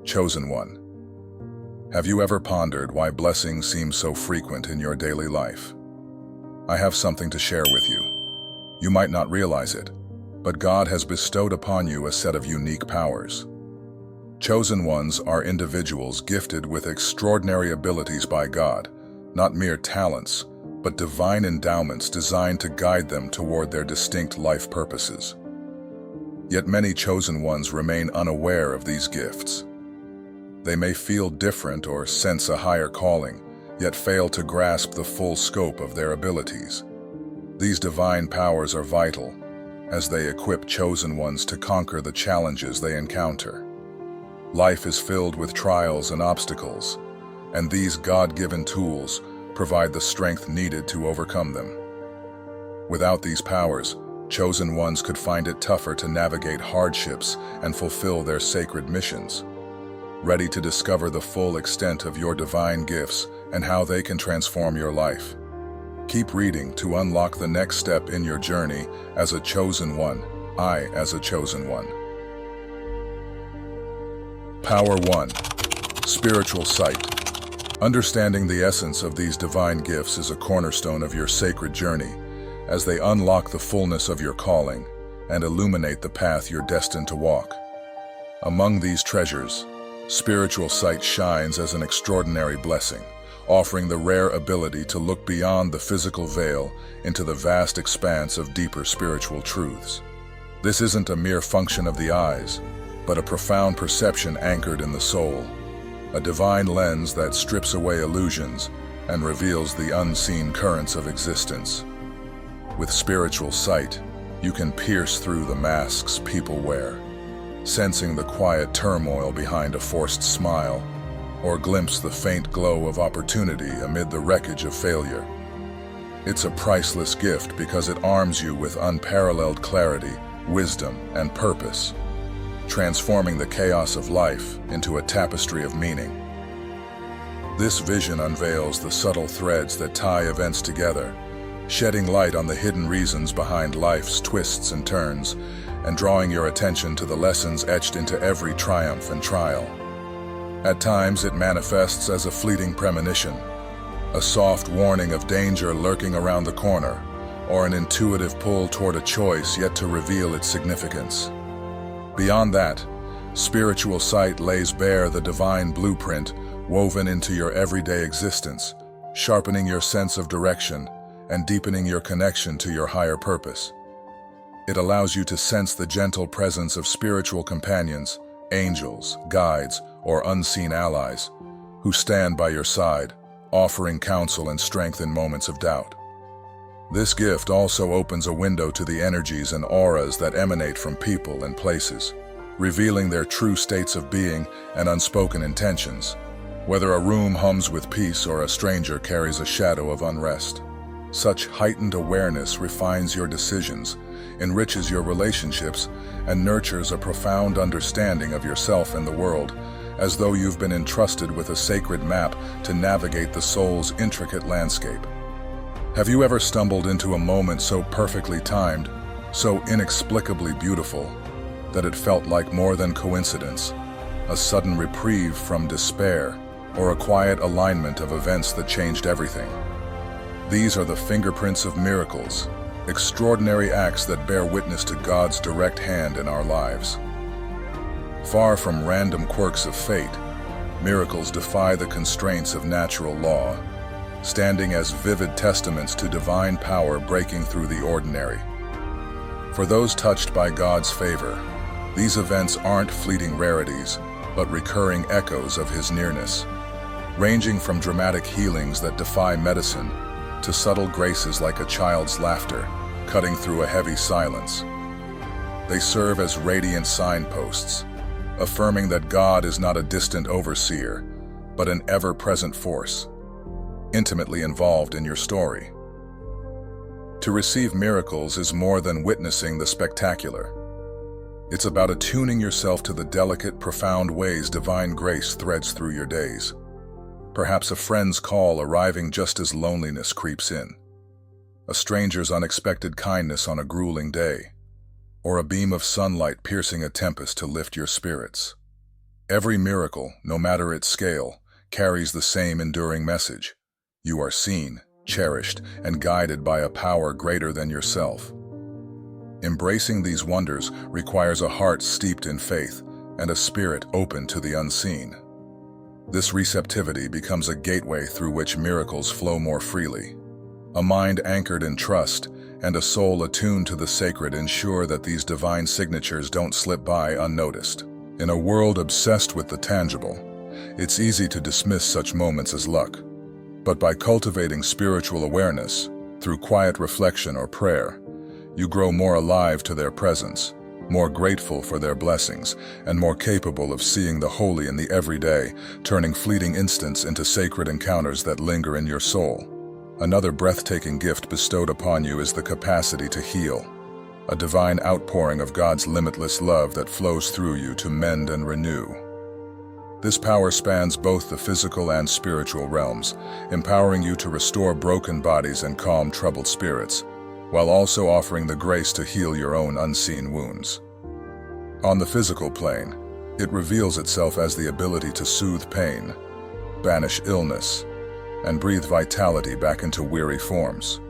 Chosen one. Have you ever pondered why blessings seem so frequent in your daily life? I have something to share with you. You might not realize it, but God has bestowed upon you a set of unique powers. Chosen ones are individuals gifted with extraordinary abilities by God, not mere talents, but divine endowments designed to guide them toward their distinct life purposes. Yet many chosen ones remain unaware of these gifts. They may feel different or sense a higher calling, yet fail to grasp the full scope of their abilities. These divine powers are vital, as they equip chosen ones to conquer the challenges they encounter. Life is filled with trials and obstacles, and these God-given tools provide the strength needed to overcome them. Without these powers, chosen ones could find it tougher to navigate hardships and fulfill their sacred missions. Ready to discover the full extent of your divine gifts and how they can transform your life? Keep reading to unlock the next step in your journey as a chosen one. As a chosen one. Power 1. Spiritual sight. Understanding the essence of these divine gifts is a cornerstone of your sacred journey, as they unlock the fullness of your calling and illuminate the path you're destined to walk. Among these treasures, spiritual sight shines as an extraordinary blessing, offering the rare ability to look beyond the physical veil into the vast expanse of deeper spiritual truths. This isn't a mere function of the eyes, but a profound perception anchored in the soul, a divine lens that strips away illusions and reveals the unseen currents of existence. With spiritual sight, you can pierce through the masks people wear, sensing the quiet turmoil behind a forced smile, or glimpse the faint glow of opportunity amid the wreckage of failure. It's a priceless gift because it arms you with unparalleled clarity, wisdom, and purpose, transforming the chaos of life into a tapestry of meaning. This vision unveils the subtle threads that tie events together, shedding light on the hidden reasons behind life's twists and turns, and drawing your attention to the lessons etched into every triumph and trial. At times, it manifests as a fleeting premonition, a soft warning of danger lurking around the corner, or an intuitive pull toward a choice yet to reveal its significance. Beyond that, spiritual sight lays bare the divine blueprint woven into your everyday existence, sharpening your sense of direction and deepening your connection to your higher purpose. It allows you to sense the gentle presence of spiritual companions, angels, guides, or unseen allies, who stand by your side, offering counsel and strength in moments of doubt. This gift also opens a window to the energies and auras that emanate from people and places, revealing their true states of being and unspoken intentions, whether a room hums with peace or a stranger carries a shadow of unrest. Such heightened awareness refines your decisions, enriches your relationships, and nurtures a profound understanding of yourself and the world, as though you've been entrusted with a sacred map to navigate the soul's intricate landscape. Have you ever stumbled into a moment so perfectly timed, so inexplicably beautiful, that it felt like more than coincidence, a sudden reprieve from despair, or a quiet alignment of events that changed everything? These are the fingerprints of miracles, extraordinary acts that bear witness to God's direct hand in our lives. Far from random quirks of fate, miracles defy the constraints of natural law, standing as vivid testaments to divine power breaking through the ordinary. For those touched by God's favor, these events aren't fleeting rarities, but recurring echoes of His nearness, ranging from dramatic healings that defy medicine to subtle graces like a child's laughter, cutting through a heavy silence. They serve as radiant signposts, affirming that God is not a distant overseer, but an ever-present force, intimately involved in your story. To receive miracles is more than witnessing the spectacular. It's about attuning yourself to the delicate, profound ways divine grace threads through your days. Perhaps a friend's call arriving just as loneliness creeps in, a stranger's unexpected kindness on a grueling day, or a beam of sunlight piercing a tempest to lift your spirits. Every miracle, no matter its scale, carries the same enduring message. You are seen, cherished, and guided by a power greater than yourself. Embracing these wonders requires a heart steeped in faith and a spirit open to the unseen. This receptivity becomes a gateway through which miracles flow more freely. A mind anchored in trust and a soul attuned to the sacred ensure that these divine signatures don't slip by unnoticed. In a world obsessed with the tangible, it's easy to dismiss such moments as luck. But by cultivating spiritual awareness, through quiet reflection or prayer, you grow more alive to their presence, more grateful for their blessings, and more capable of seeing the holy in the everyday, turning fleeting instants into sacred encounters that linger in your soul. Another breathtaking gift bestowed upon you is the capacity to heal, a divine outpouring of God's limitless love that flows through you to mend and renew. This power spans both the physical and spiritual realms, empowering you to restore broken bodies and calm troubled spirits, while also offering the grace to heal your own unseen wounds. On the physical plane, it reveals itself as the ability to soothe pain, banish illness, and breathe vitality back into weary forms,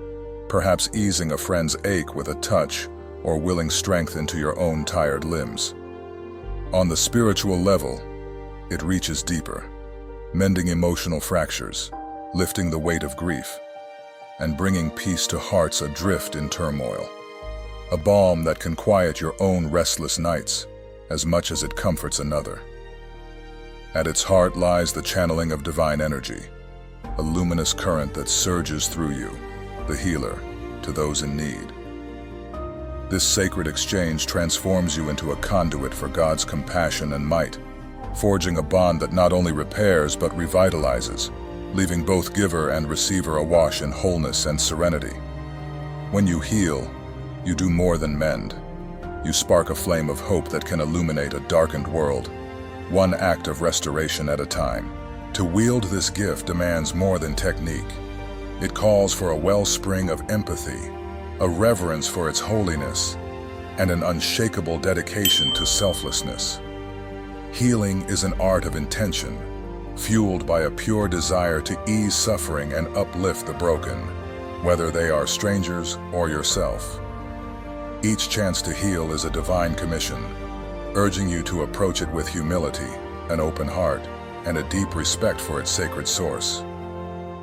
perhaps easing a friend's ache with a touch or willing strength into your own tired limbs. On the spiritual level, it reaches deeper, mending emotional fractures, lifting the weight of grief, and bringing peace to hearts adrift in turmoil. A balm that can quiet your own restless nights as much as it comforts another. At its heart lies the channeling of divine energy, a luminous current that surges through you, the healer, to those in need. This sacred exchange transforms you into a conduit for God's compassion and might, forging a bond that not only repairs but revitalizes, leaving both giver and receiver awash in wholeness and serenity. When you heal, you do more than mend. You spark a flame of hope that can illuminate a darkened world, one act of restoration at a time. To wield this gift demands more than technique. It calls for a wellspring of empathy, a reverence for its holiness, and an unshakable dedication to selflessness. Healing is an art of intention, fueled by a pure desire to ease suffering and uplift the broken, whether they are strangers or yourself. Each chance to heal is a divine commission, urging you to approach it with humility, an open heart, and a deep respect for its sacred source.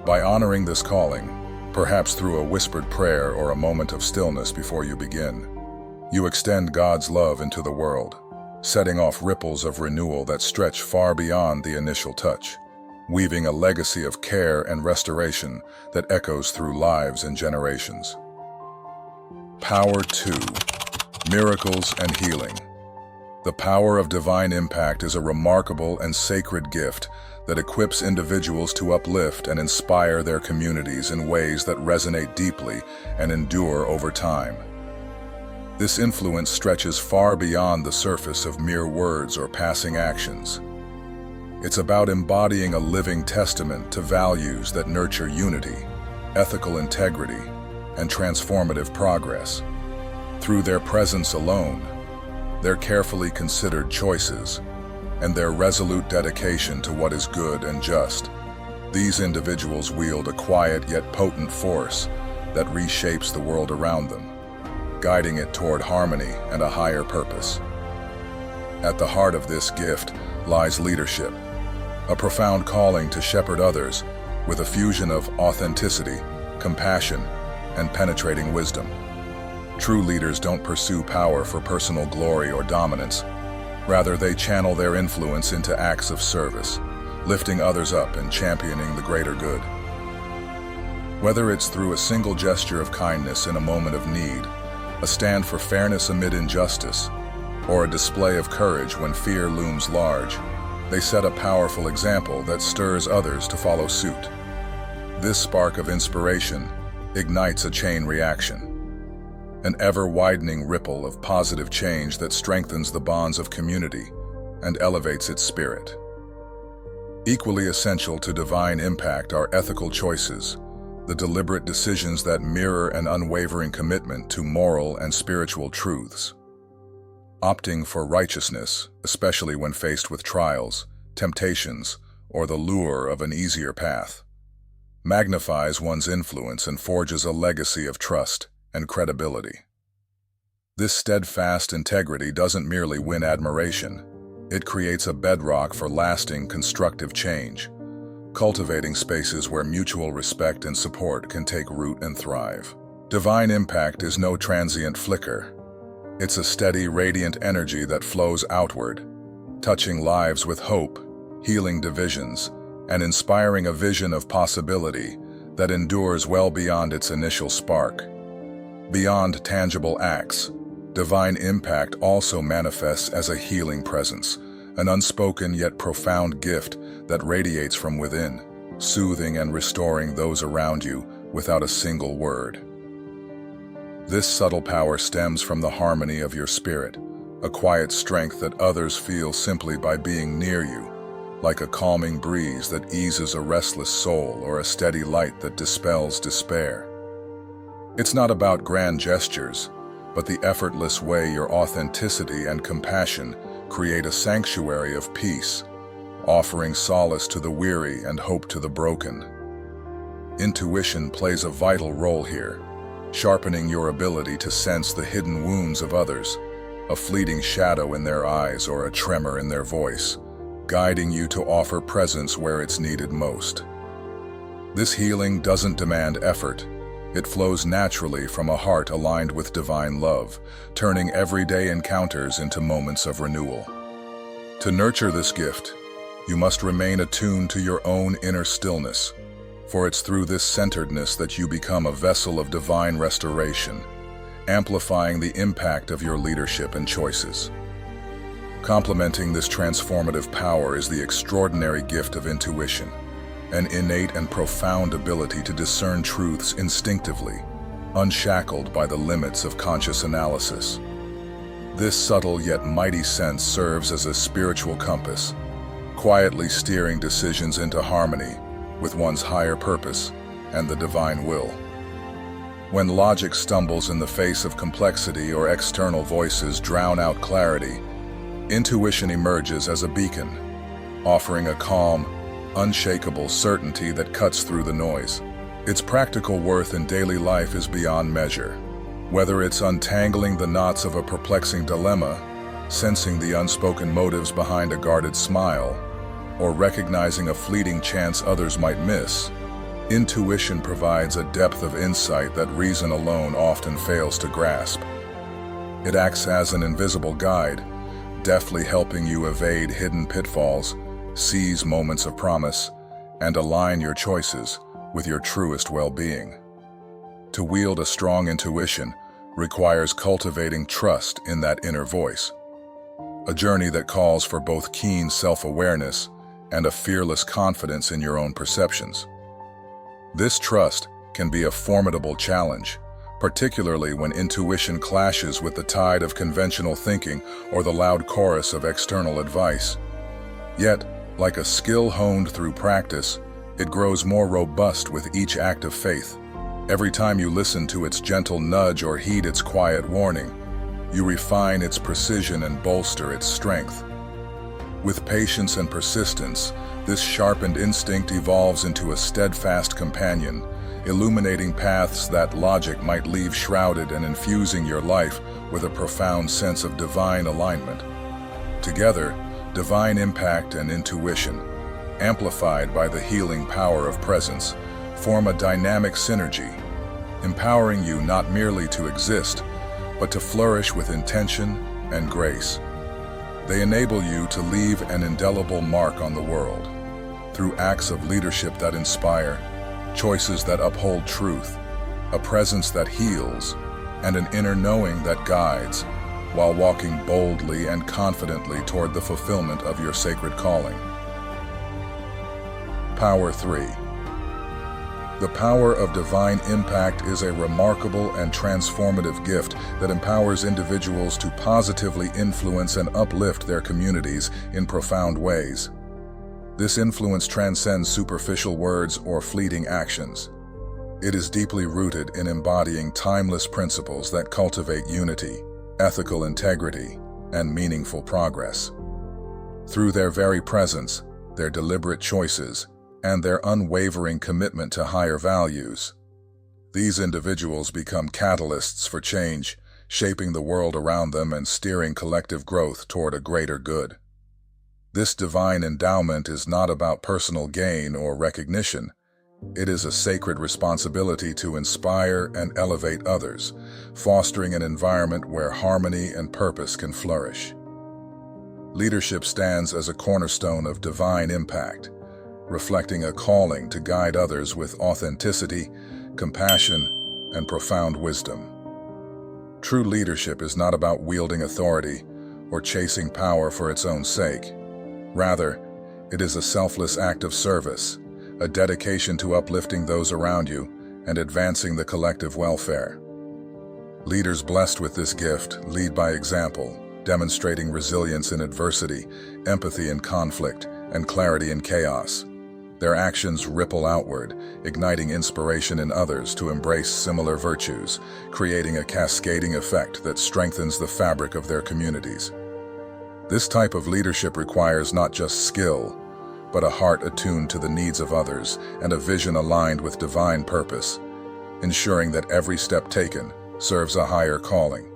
By honoring this calling, perhaps through a whispered prayer or a moment of stillness before you begin, you extend God's love into the world, setting off ripples of renewal that stretch far beyond the initial touch, weaving a legacy of care and restoration that echoes through lives and generations. Power 2. Miracles and healing. The power of divine impact is a remarkable and sacred gift that equips individuals to uplift and inspire their communities in ways that resonate deeply and endure over time. This influence stretches far beyond the surface of mere words or passing actions. It's about embodying a living testament to values that nurture unity, ethical integrity, and transformative progress. Through their presence alone, their carefully considered choices, and their resolute dedication to what is good and just, these individuals wield a quiet yet potent force that reshapes the world around them, guiding it toward harmony and a higher purpose. At the heart of this gift lies leadership, a profound calling to shepherd others with a fusion of authenticity, compassion, and penetrating wisdom. True leaders don't pursue power for personal glory or dominance. Rather, they channel their influence into acts of service, lifting others up and championing the greater good. Whether it's through a single gesture of kindness in a moment of need, a stand for fairness amid injustice, or a display of courage when fear looms large, they set a powerful example that stirs others to follow suit. This spark of inspiration ignites a chain reaction, an ever-widening ripple of positive change that strengthens the bonds of community and elevates its spirit. Equally essential to divine impact are ethical choices, the deliberate decisions that mirror an unwavering commitment to moral and spiritual truths. opting for righteousness, especially when faced with trials, temptations, or the lure of an easier path, magnifies one's influence and forges a legacy of trust and credibility. This steadfast integrity doesn't merely win admiration, it creates a bedrock for lasting, constructive change, cultivating spaces where mutual respect and support can take root and thrive. Divine impact is no transient flicker. It's a steady, radiant energy that flows outward, touching lives with hope, healing divisions, and inspiring a vision of possibility that endures well beyond its initial spark. Beyond tangible acts, divine impact also manifests as a healing presence, an unspoken yet profound gift that radiates from within, soothing and restoring those around you without a single word. This subtle power stems from the harmony of your spirit, a quiet strength that others feel simply by being near you, like a calming breeze that eases a restless soul or a steady light that dispels despair. It's not about grand gestures, but the effortless way your authenticity and compassion create a sanctuary of peace, offering solace to the weary and hope to the broken. Intuition plays a vital role here, sharpening your ability to sense the hidden wounds of others, a fleeting shadow in their eyes or a tremor in their voice, guiding you to offer presence where it's needed most. This healing doesn't demand effort. It flows naturally from a heart aligned with divine love, turning everyday encounters into moments of renewal. To nurture this gift, you must remain attuned to your own inner stillness, for it's through this centeredness that you become a vessel of divine restoration, amplifying the impact of your leadership and choices. Complementing this transformative power is the extraordinary gift of intuition, an innate and profound ability to discern truths instinctively, unshackled by the limits of conscious analysis. This subtle yet mighty sense serves as a spiritual compass, quietly steering decisions into harmony with one's higher purpose and the divine will. When logic stumbles in the face of complexity or external voices drown out clarity, intuition emerges as a beacon, offering a calm, unshakable certainty that cuts through the noise. Its practical worth in daily life is beyond measure. Whether it's untangling the knots of a perplexing dilemma, sensing the unspoken motives behind a guarded smile, or recognizing a fleeting chance others might miss, intuition provides a depth of insight that reason alone often fails to grasp. It acts as an invisible guide, deftly helping you evade hidden pitfalls, seize moments of promise, and align your choices with your truest well-being. To wield a strong intuition requires cultivating trust in that inner voice, a journey that calls for both keen self-awareness and a fearless confidence in your own perceptions. This trust can be a formidable challenge, particularly when intuition clashes with the tide of conventional thinking or the loud chorus of external advice. Yet, like a skill honed through practice, it grows more robust with each act of faith. Every time you listen to its gentle nudge or heed its quiet warning, you refine its precision and bolster its strength. With patience and persistence, this sharpened instinct evolves into a steadfast companion, illuminating paths that logic might leave shrouded and infusing your life with a profound sense of divine alignment. Together, divine impact and intuition, amplified by the healing power of presence, form a dynamic synergy, empowering you not merely to exist, but to flourish with intention and grace. They enable you to leave an indelible mark on the world, through acts of leadership that inspire, choices that uphold truth, a presence that heals, and an inner knowing that guides, while walking boldly and confidently toward the fulfillment of your sacred calling. Power 3. The power of divine impact is a remarkable and transformative gift that empowers individuals to positively influence and uplift their communities in profound ways. This influence transcends superficial words or fleeting actions. It is deeply rooted in embodying timeless principles that cultivate unity, ethical integrity, and meaningful progress. Through their very presence, their deliberate choices, and their unwavering commitment to higher values, these individuals become catalysts for change, shaping the world around them and steering collective growth toward a greater good. This divine endowment is not about personal gain or recognition. It is a sacred responsibility to inspire and elevate others, fostering an environment where harmony and purpose can flourish. Leadership stands as a cornerstone of divine impact, reflecting a calling to guide others with authenticity, compassion, and profound wisdom. True leadership is not about wielding authority or chasing power for its own sake. Rather, it is a selfless act of service, a dedication to uplifting those around you and advancing the collective welfare. Leaders blessed with this gift lead by example, demonstrating resilience in adversity, empathy in conflict, and clarity in chaos. Their actions ripple outward, igniting inspiration in others to embrace similar virtues, creating a cascading effect that strengthens the fabric of their communities. This type of leadership requires not just skill, but a heart attuned to the needs of others and a vision aligned with divine purpose, ensuring that every step taken serves a higher calling.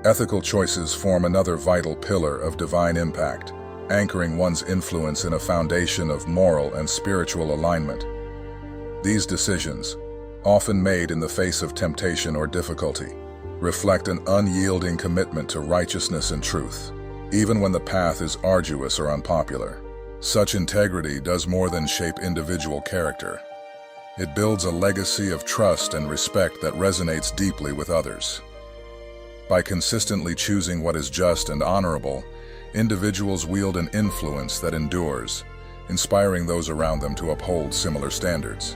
Ethical choices form another vital pillar of divine impact, anchoring one's influence in a foundation of moral and spiritual alignment. These decisions, often made in the face of temptation or difficulty, reflect an unyielding commitment to righteousness and truth, even when the path is arduous or unpopular. Such integrity does more than shape individual character. It builds a legacy of trust and respect that resonates deeply with others. By consistently choosing what is just and honorable, individuals wield an influence that endures, inspiring those around them to uphold similar standards.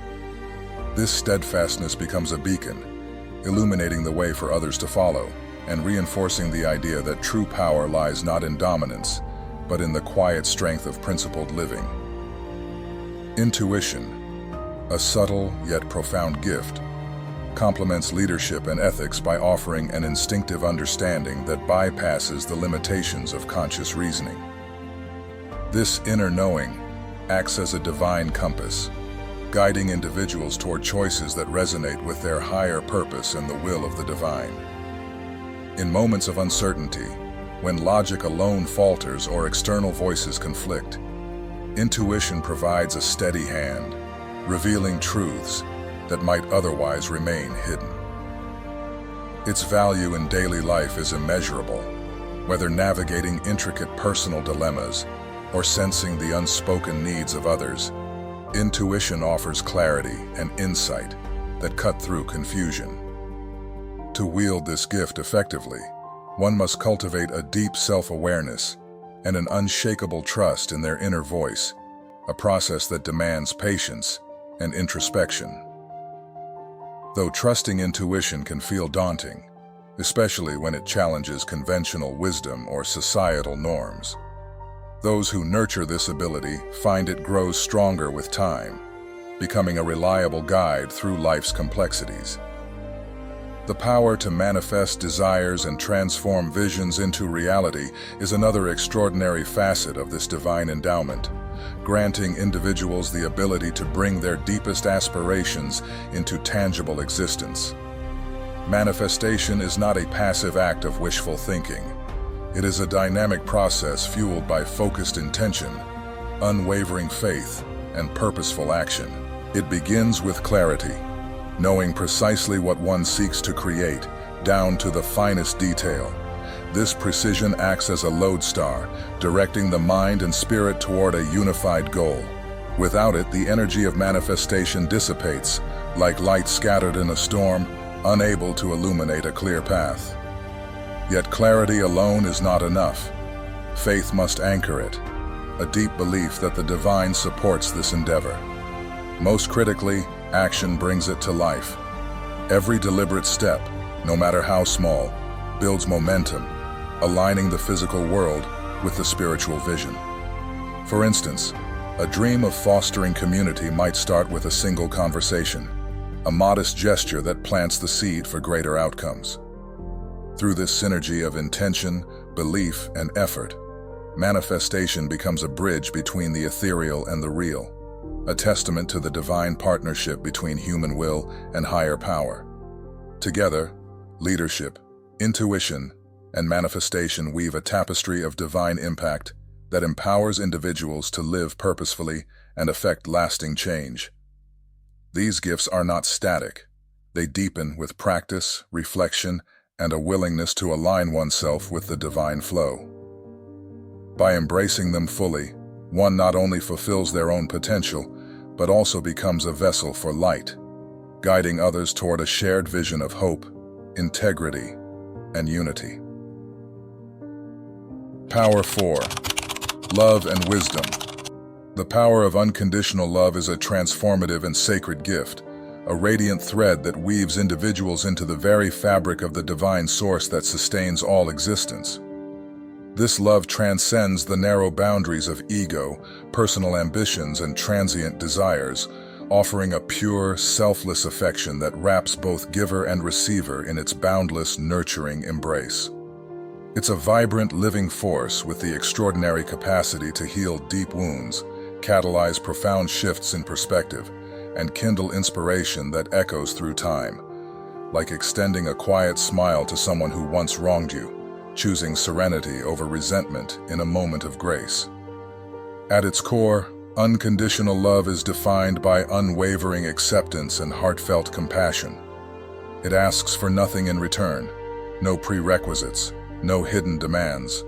This steadfastness becomes a beacon, illuminating the way for others to follow, and reinforcing the idea that true power lies not in dominance, but in the quiet strength of principled living. Intuition, a subtle yet profound gift, complements leadership and ethics by offering an instinctive understanding that bypasses the limitations of conscious reasoning. This inner knowing acts as a divine compass, guiding individuals toward choices that resonate with their higher purpose and the will of the divine. In moments of uncertainty, when logic alone falters or external voices conflict, intuition provides a steady hand, revealing truths that might otherwise remain hidden. Its value in daily life is immeasurable, whether navigating intricate personal dilemmas or sensing the unspoken needs of others. Intuition offers clarity and insight that cut through confusion. To wield this gift effectively, one must cultivate a deep self-awareness and an unshakable trust in their inner voice, a process that demands patience and introspection. Though trusting intuition can feel daunting, especially when it challenges conventional wisdom or societal norms, those who nurture this ability find it grows stronger with time, becoming a reliable guide through life's complexities. The power to manifest desires and transform visions into reality is another extraordinary facet of this divine endowment, granting individuals the ability to bring their deepest aspirations into tangible existence. Manifestation is not a passive act of wishful thinking. It is a dynamic process fueled by focused intention, unwavering faith, and purposeful action. It begins with clarity, knowing precisely what one seeks to create, down to the finest detail. This precision acts as a lodestar, directing the mind and spirit toward a unified goal. Without it, the energy of manifestation dissipates, like light scattered in a storm, unable to illuminate a clear path. Yet clarity alone is not enough. Faith must anchor it, a deep belief that the divine supports this endeavor. Most critically, action brings it to life. Every deliberate step, no matter how small, builds momentum, aligning the physical world with the spiritual vision. For instance, a dream of fostering community might start with a single conversation, a modest gesture that plants the seed for greater outcomes. Through this synergy of intention, belief and effort, manifestation becomes a bridge between the ethereal and the real, a testament to the divine partnership between human will and higher power. Together, leadership, intuition, and manifestation weave a tapestry of divine impact that empowers individuals to live purposefully and effect lasting change. These gifts are not static. They deepen with practice, reflection, and a willingness to align oneself with the divine flow. By embracing them fully, one not only fulfills their own potential, but also becomes a vessel for light, guiding others toward a shared vision of hope, integrity, and unity. Power 4. Love and wisdom. The power of unconditional love is a transformative and sacred gift, a radiant thread that weaves individuals into the very fabric of the divine source that sustains all existence. This love transcends the narrow boundaries of ego, personal ambitions, and transient desires, offering a pure, selfless affection that wraps both giver and receiver in its boundless, nurturing embrace. It's a vibrant, living force with the extraordinary capacity to heal deep wounds, catalyze profound shifts in perspective, and kindle inspiration that echoes through time, like extending a quiet smile to someone who once wronged you, choosing serenity over resentment in a moment of grace. At its core, unconditional love is defined by unwavering acceptance and heartfelt compassion. It asks for nothing in return, no prerequisites, no hidden demands,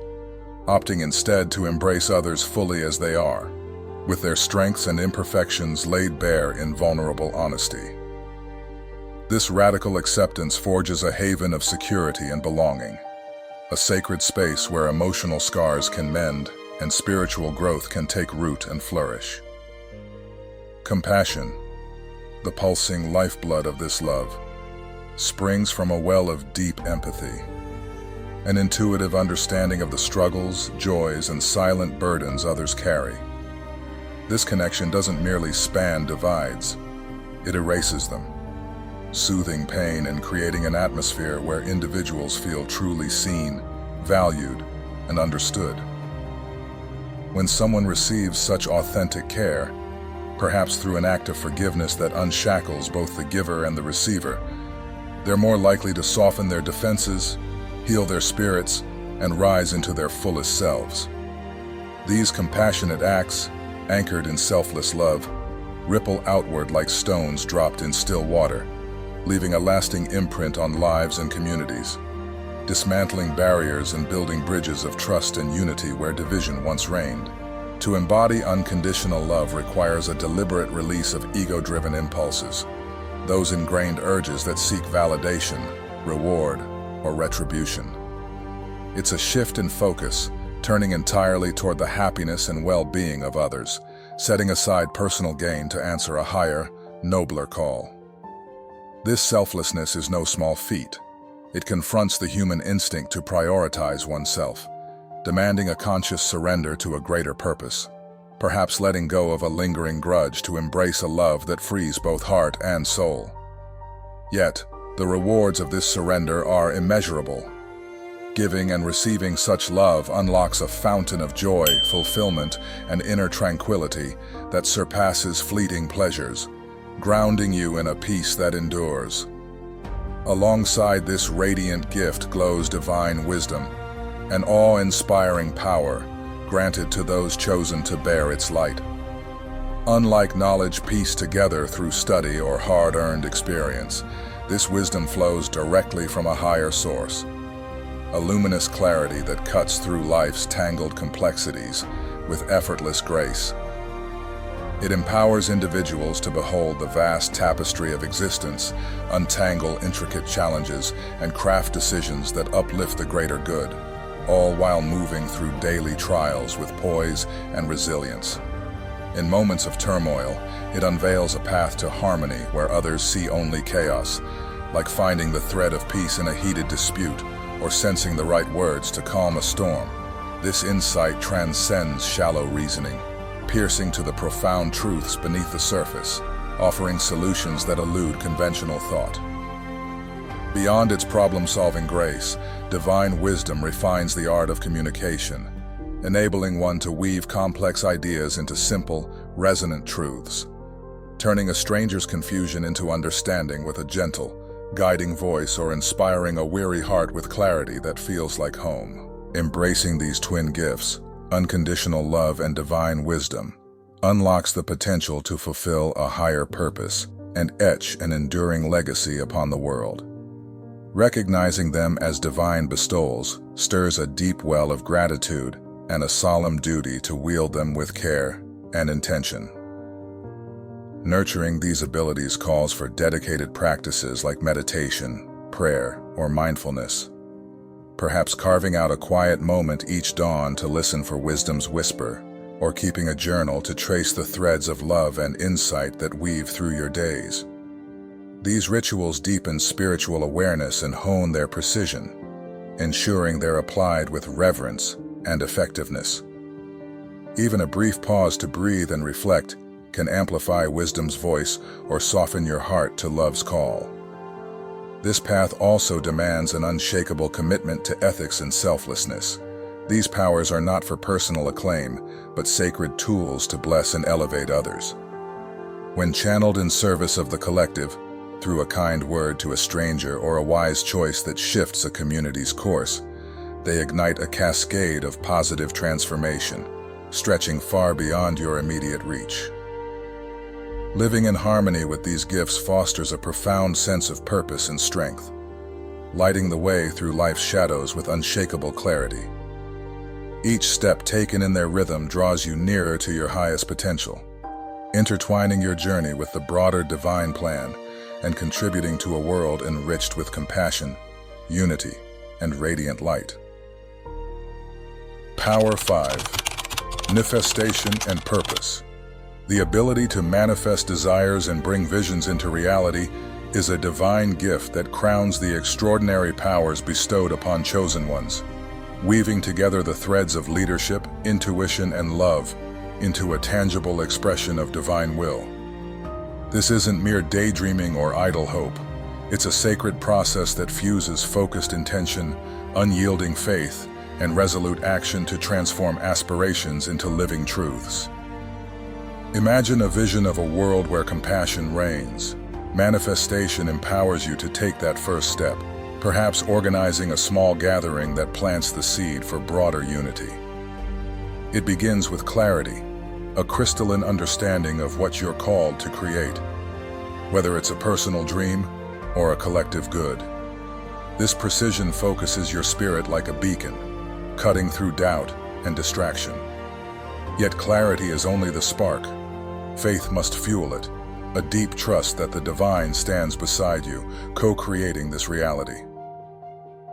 opting instead to embrace others fully as they are, with their strengths and imperfections laid bare in vulnerable honesty. This radical acceptance forges a haven of security and belonging, a sacred space where emotional scars can mend and spiritual growth can take root and flourish. Compassion, the pulsing lifeblood of this love, springs from a well of deep empathy, an intuitive understanding of the struggles, joys, and silent burdens others carry. This connection doesn't merely span divides, it erases them, soothing pain and creating an atmosphere where individuals feel truly seen, valued, and understood. When someone receives such authentic care, perhaps through an act of forgiveness that unshackles both the giver and the receiver, they're more likely to soften their defenses, heal their spirits, and rise into their fullest selves. These compassionate acts, anchored in selfless love, ripple outward like stones dropped in still water, leaving a lasting imprint on lives and communities, dismantling barriers and building bridges of trust and unity where division once reigned. To embody unconditional love requires a deliberate release of ego-driven impulses, those ingrained urges that seek validation, reward, or retribution. It's a shift in focus, turning entirely toward the happiness and well-being of others, setting aside personal gain to answer a higher, nobler call. This selflessness is no small feat. It confronts the human instinct to prioritize oneself, demanding a conscious surrender to a greater purpose, perhaps letting go of a lingering grudge to embrace a love that frees both heart and soul. Yet, the rewards of this surrender are immeasurable. Giving and receiving such love unlocks a fountain of joy, fulfillment, and inner tranquility that surpasses fleeting pleasures, grounding you in a peace that endures. Alongside this radiant gift glows divine wisdom, an awe-inspiring power granted to those chosen to bear its light. Unlike knowledge pieced together through study or hard-earned experience, this wisdom flows directly from a higher source, a luminous clarity that cuts through life's tangled complexities with effortless grace. It empowers individuals to behold the vast tapestry of existence, untangle intricate challenges, and craft decisions that uplift the greater good, all while moving through daily trials with poise and resilience. In moments of turmoil, it unveils a path to harmony where others see only chaos, like finding the thread of peace in a heated dispute or sensing the right words to calm a storm. This insight transcends shallow reasoning, piercing to the profound truths beneath the surface, offering solutions that elude conventional thought. Beyond its problem-solving grace, divine wisdom refines the art of communication, enabling one to weave complex ideas into simple, resonant truths, turning a stranger's confusion into understanding with a gentle, guiding voice or inspiring a weary heart with clarity that feels like home. Embracing these twin gifts, unconditional love and divine wisdom, unlocks the potential to fulfill a higher purpose and etch an enduring legacy upon the world. Recognizing them as divine bestowals stirs a deep well of gratitude and a solemn duty to wield them with care and intention. Nurturing these abilities calls for dedicated practices like meditation, prayer, or mindfulness. Perhaps carving out a quiet moment each dawn to listen for wisdom's whisper, or keeping a journal to trace the threads of love and insight that weave through your days. These rituals deepen spiritual awareness and hone their precision, ensuring they're applied with reverence and effectiveness. Even a brief pause to breathe and reflect can amplify wisdom's voice or soften your heart to love's call. This path also demands an unshakable commitment to ethics and selflessness. These powers are not for personal acclaim, but sacred tools to bless and elevate others. When channeled in service of the collective, through a kind word to a stranger or a wise choice that shifts a community's course, they ignite a cascade of positive transformation, stretching far beyond your immediate reach. Living in harmony with these gifts fosters a profound sense of purpose and strength, lighting the way through life's shadows with unshakable clarity. Each step taken in their rhythm draws you nearer to your highest potential, intertwining your journey with the broader divine plan and contributing to a world enriched with compassion, unity, and radiant light. Power 5. Manifestation and purpose. The ability to manifest desires and bring visions into reality is a divine gift that crowns the extraordinary powers bestowed upon chosen ones, weaving together the threads of leadership, intuition, and love into a tangible expression of divine will. This isn't mere daydreaming or idle hope. It's a sacred process that fuses focused intention, unyielding faith, and resolute action to transform aspirations into living truths. Imagine a vision of a world where compassion reigns. Manifestation empowers you to take that first step, perhaps organizing a small gathering that plants the seed for broader unity. It begins with clarity, a crystalline understanding of what you're called to create, whether it's a personal dream or a collective good. This precision focuses your spirit like a beacon, cutting through doubt and distraction. Yet clarity is only the spark. Faith must fuel it, a deep trust that the divine stands beside you, co-creating this reality.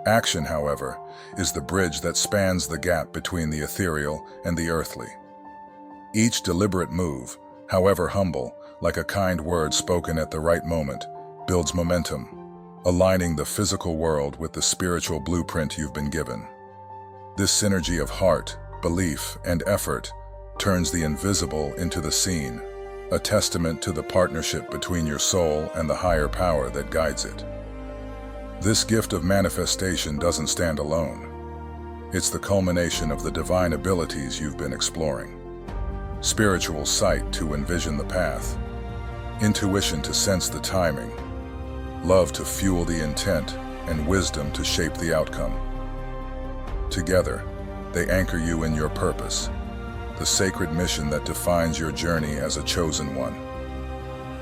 Action, however, is the bridge that spans the gap between the ethereal and the earthly. Each deliberate move, however humble, like a kind word spoken at the right moment, builds momentum, aligning the physical world with the spiritual blueprint you've been given. This synergy of heart, belief, and effort turns the invisible into the seen, a testament to the partnership between your soul and the higher power that guides it. This gift of manifestation doesn't stand alone. It's the culmination of the divine abilities you've been exploring. Spiritual sight to envision the path, intuition to sense the timing, love to fuel the intent, and wisdom to shape the outcome. Together, they anchor you in your purpose, the sacred mission that defines your journey as a chosen one.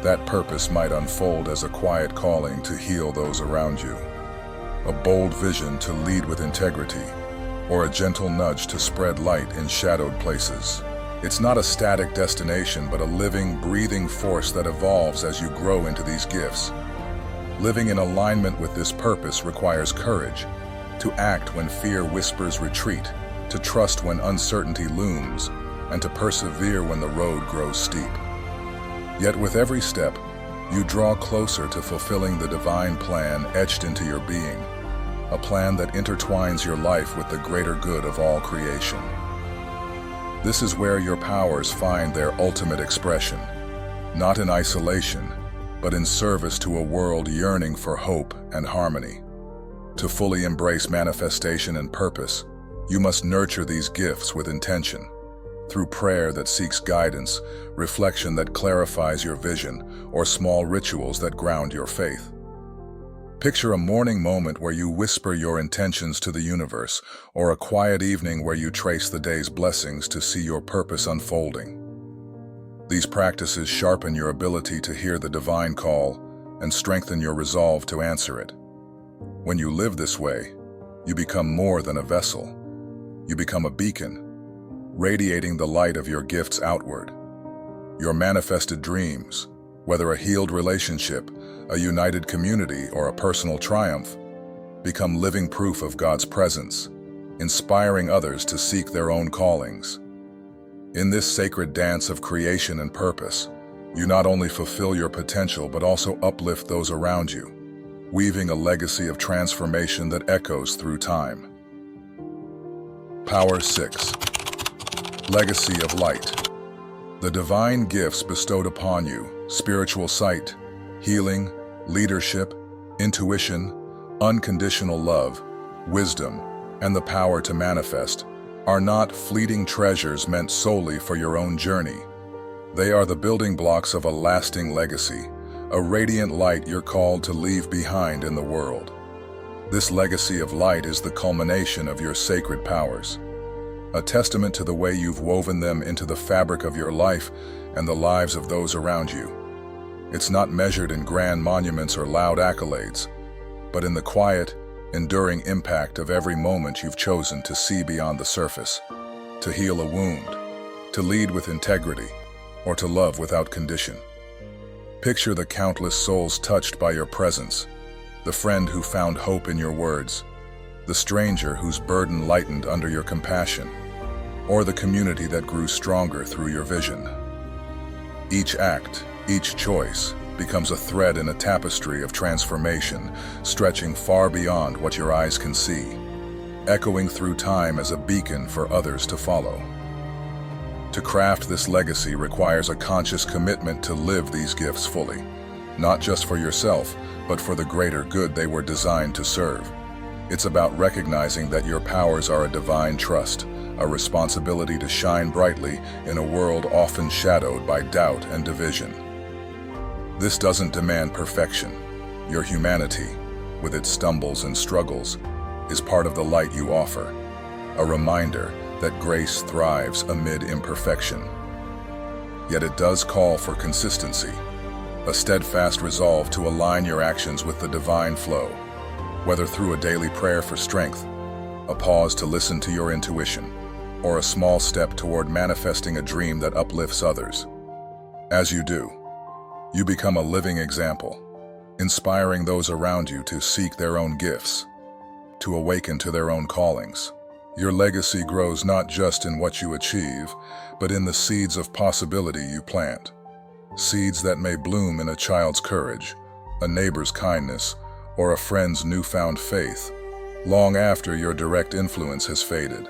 That purpose might unfold as a quiet calling to heal those around you, a bold vision to lead with integrity, or a gentle nudge to spread light in shadowed places. It's not a static destination, but a living, breathing force that evolves as you grow into these gifts. Living in alignment with this purpose requires courage, to act when fear whispers retreat, to trust when uncertainty looms, and to persevere when the road grows steep. Yet with every step, you draw closer to fulfilling the divine plan etched into your being, a plan that intertwines your life with the greater good of all creation. This is where your powers find their ultimate expression, not in isolation, but in service to a world yearning for hope and harmony. To fully embrace manifestation and purpose, you must nurture these gifts with intention, through prayer that seeks guidance, reflection that clarifies your vision, or small rituals that ground your faith. Picture a morning moment where you whisper your intentions to the universe, or a quiet evening where you trace the day's blessings to see your purpose unfolding. These practices sharpen your ability to hear the divine call and strengthen your resolve to answer it. When you live this way, you become more than a vessel. You become a beacon, radiating the light of your gifts outward. Your manifested dreams, whether a healed relationship, a united community, or a personal triumph, become living proof of God's presence, inspiring others to seek their own callings. In this sacred dance of creation and purpose, you not only fulfill your potential but also uplift those around you, weaving a legacy of transformation that echoes through time. Power 6. Legacy of Light. The divine gifts bestowed upon you, spiritual sight, healing, leadership, intuition, unconditional love, wisdom, and the power to manifest, are not fleeting treasures meant solely for your own journey. They are the building blocks of a lasting legacy, a radiant light you're called to leave behind in the world. This legacy of light is the culmination of your sacred powers, a testament to the way you've woven them into the fabric of your life and the lives of those around you. It's not measured in grand monuments or loud accolades, but in the quiet, enduring impact of every moment you've chosen to see beyond the surface, to heal a wound, to lead with integrity, or to love without condition. Picture the countless souls touched by your presence, the friend who found hope in your words, the stranger whose burden lightened under your compassion, or the community that grew stronger through your vision. Each act, each choice, becomes a thread in a tapestry of transformation, stretching far beyond what your eyes can see, echoing through time as a beacon for others to follow. To craft this legacy requires a conscious commitment to live these gifts fully, not just for yourself, but for the greater good they were designed to serve. It's about recognizing that your powers are a divine trust, a responsibility to shine brightly in a world often shadowed by doubt and division. This doesn't demand perfection. Your humanity, with its stumbles and struggles, is part of the light you offer, a reminder that grace thrives amid imperfection. Yet it does call for consistency, a steadfast resolve to align your actions with the divine flow, whether through a daily prayer for strength, a pause to listen to your intuition, or a small step toward manifesting a dream that uplifts others. As you do, you become a living example, inspiring those around you to seek their own gifts, to awaken to their own callings. Your legacy grows not just in what you achieve, but in the seeds of possibility you plant. Seeds that may bloom in a child's courage, a neighbor's kindness, or a friend's newfound faith, long after your direct influence has faded.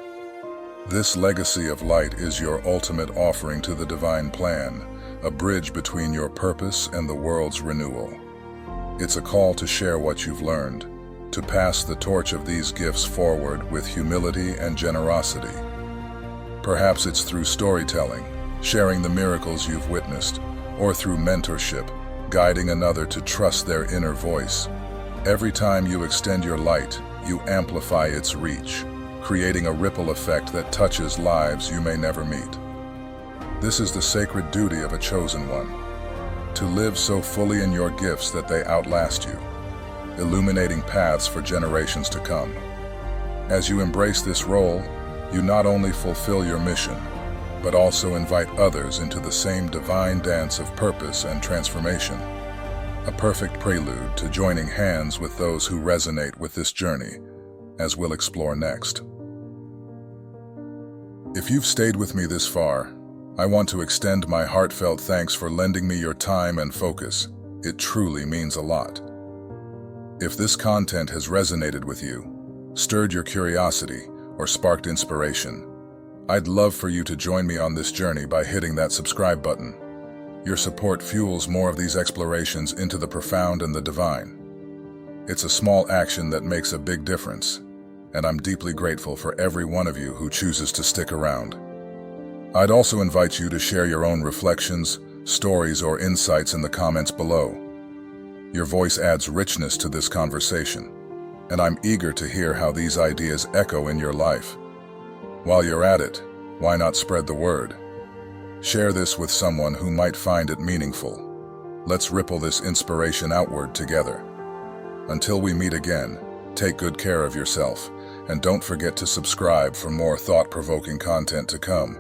This legacy of light is your ultimate offering to the divine plan, a bridge between your purpose and the world's renewal. It's a call to share what you've learned, to pass the torch of these gifts forward with humility and generosity. Perhaps it's through storytelling, sharing the miracles you've witnessed, or through mentorship, guiding another to trust their inner voice. Every time you extend your light, you amplify its reach, creating a ripple effect that touches lives you may never meet. This is the sacred duty of a chosen one, to live so fully in your gifts that they outlast you, illuminating paths for generations to come. As you embrace this role, you not only fulfill your mission, but also invite others into the same divine dance of purpose and transformation, a perfect prelude to joining hands with those who resonate with this journey, as we'll explore next. If you've stayed with me this far, I want to extend my heartfelt thanks for lending me your time and focus. It truly means a lot. If this content has resonated with you, stirred your curiosity, or sparked inspiration, I'd love for you to join me on this journey by hitting that subscribe button. Your support fuels more of these explorations into the profound and the divine. It's a small action that makes a big difference, and I'm deeply grateful for every one of you who chooses to stick around. I'd also invite you to share your own reflections, stories, or insights in the comments below. Your voice adds richness to this conversation, and I'm eager to hear how these ideas echo in your life. While you're at it, why not spread the word? Share this with someone who might find it meaningful. Let's ripple this inspiration outward together. Until we meet again, take good care of yourself, and don't forget to subscribe for more thought-provoking content to come.